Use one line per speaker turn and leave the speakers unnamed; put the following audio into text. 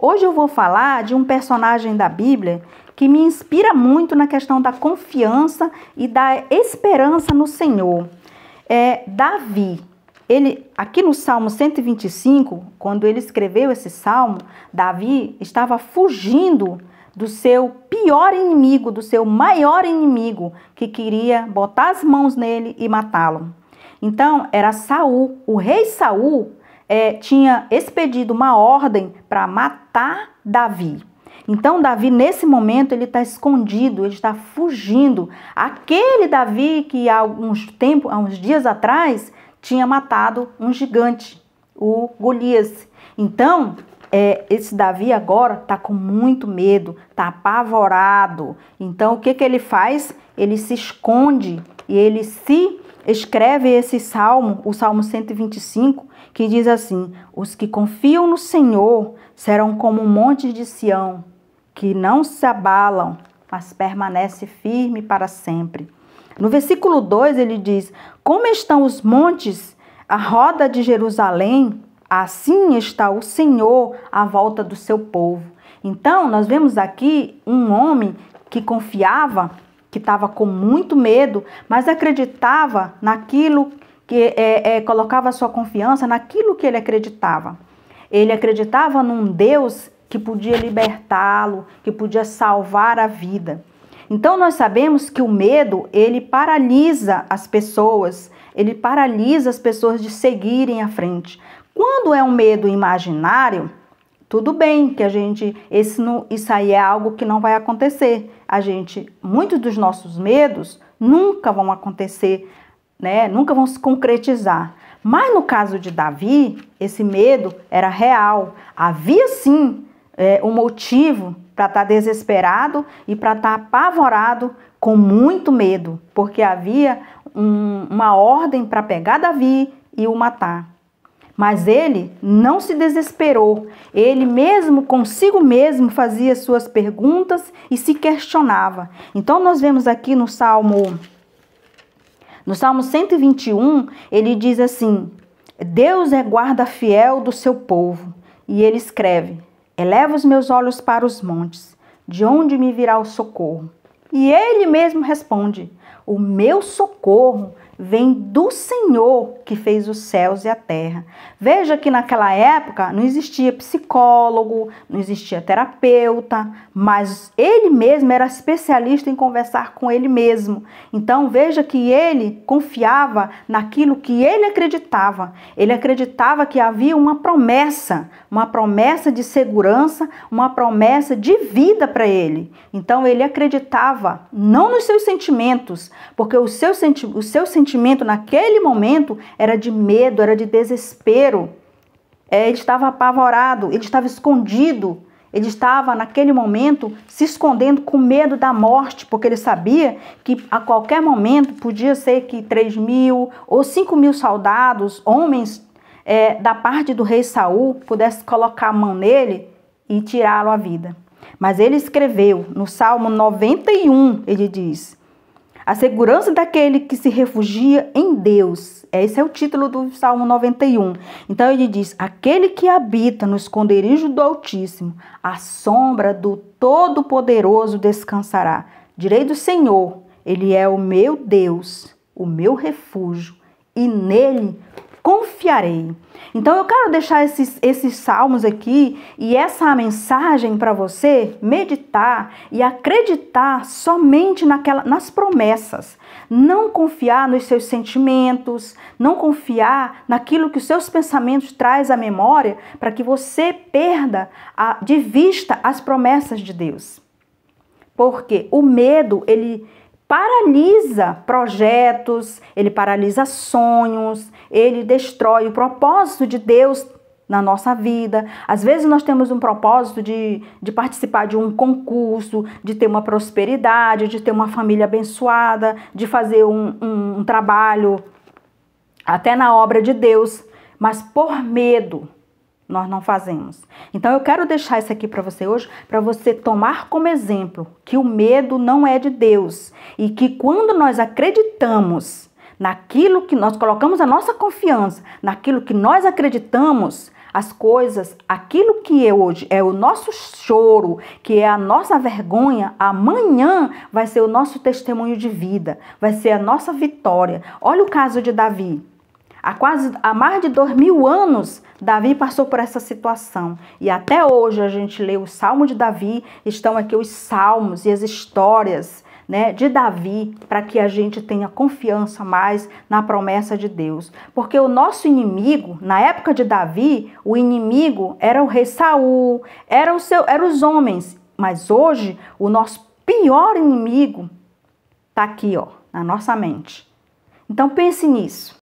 Hoje eu vou falar de um personagem da Bíblia que me inspira muito na questão da confiança e da esperança no Senhor. É Davi. Aqui no Salmo 125, quando ele escreveu esse salmo, Davi estava fugindo do seu pior inimigo, do seu maior inimigo, que queria botar as mãos nele e matá-lo. Então, era Saul. O rei Saul tinha expedido uma ordem para matar Davi. Então, Davi, nesse momento, ele está escondido, ele está fugindo. Aquele Davi que há uns dias atrás, tinha matado um gigante, o Golias. Então, esse Davi agora está com muito medo, está apavorado. Então, o que ele faz? Ele se esconde e ele se escreve esse salmo, o Salmo 125, que diz assim: os que confiam no Senhor serão como um monte de Sião, que não se abalam, mas permanece firme para sempre. No versículo 2 ele diz: como estão os montes à roda de Jerusalém, assim está o Senhor à volta do seu povo. Então, nós vemos aqui um homem que confiava, que estava com muito medo, mas acreditava naquilo que colocava sua confiança naquilo que ele acreditava. Ele acreditava num Deus que podia libertá-lo, que podia salvar a vida. Então, nós sabemos que o medo, ele paralisa as pessoas de seguirem à frente. Quando é um medo imaginário, tudo bem que isso aí é algo que não vai acontecer. Muitos dos nossos medos nunca vão acontecer, né? Nunca vão se concretizar. Mas no caso de Davi, esse medo era real. Havia sim um motivo para estar desesperado e para estar apavorado com muito medo, porque havia uma ordem para pegar Davi e o matar. Mas ele não se desesperou. Ele mesmo, consigo mesmo, fazia suas perguntas e se questionava. Então, nós vemos aqui no Salmo 121, ele diz assim: Deus é guarda fiel do seu povo. E ele escreve: eleva os meus olhos para os montes, de onde me virá o socorro? E ele mesmo responde: o meu socorro vem do Senhor que fez os céus e a terra. Veja que naquela época não existia psicólogo, não existia terapeuta, mas ele mesmo era especialista em conversar com ele mesmo. Então veja que ele confiava naquilo que ele acreditava. Ele acreditava que havia uma promessa de segurança, uma promessa de vida para ele. Então ele acreditava não nos seus sentimentos, porque o seu sentimento naquele momento era de medo, era de desespero. Ele estava apavorado, ele estava escondido, ele estava naquele momento se escondendo com medo da morte, porque ele sabia que a qualquer momento podia ser que 3.000 ou 5.000 soldados, homens da parte do rei Saul, pudessem colocar a mão nele e tirá-lo a vida. Mas ele escreveu no Salmo 91, ele diz: a segurança daquele que se refugia em Deus. Esse é o título do Salmo 91. Então ele diz: aquele que habita no esconderijo do Altíssimo, a sombra do Todo-Poderoso descansará. Direi do Senhor: ele é o meu Deus, o meu refúgio, e nele confiarei. Então eu quero deixar esses salmos aqui e essa mensagem para você meditar e acreditar somente nas promessas. Não confiar nos seus sentimentos, não confiar naquilo que os seus pensamentos trazem à memória, para que você perda de vista as promessas de Deus. Porque o medo, ele paralisa projetos, ele paralisa sonhos, ele destrói o propósito de Deus na nossa vida. Às vezes nós temos um propósito de participar de um concurso, de ter uma prosperidade, de ter uma família abençoada, de fazer um trabalho até na obra de Deus, mas por medo nós não fazemos. Então eu quero deixar isso aqui para você hoje, para você tomar como exemplo que o medo não é de Deus e que quando nós acreditamos naquilo que nós colocamos a nossa confiança, naquilo que nós acreditamos, as coisas, aquilo que hoje é o nosso choro, que é a nossa vergonha, amanhã vai ser o nosso testemunho de vida, vai ser a nossa vitória. Olha o caso de Davi. Há mais de 2000 anos, Davi passou por essa situação. E até hoje a gente lê o Salmo de Davi, estão aqui os salmos e as histórias, né, de Davi, para que a gente tenha confiança mais na promessa de Deus. Porque o nosso inimigo, na época de Davi, o inimigo era o rei Saul, eram os homens. Mas hoje, o nosso pior inimigo está aqui, ó, na nossa mente. Então pense nisso.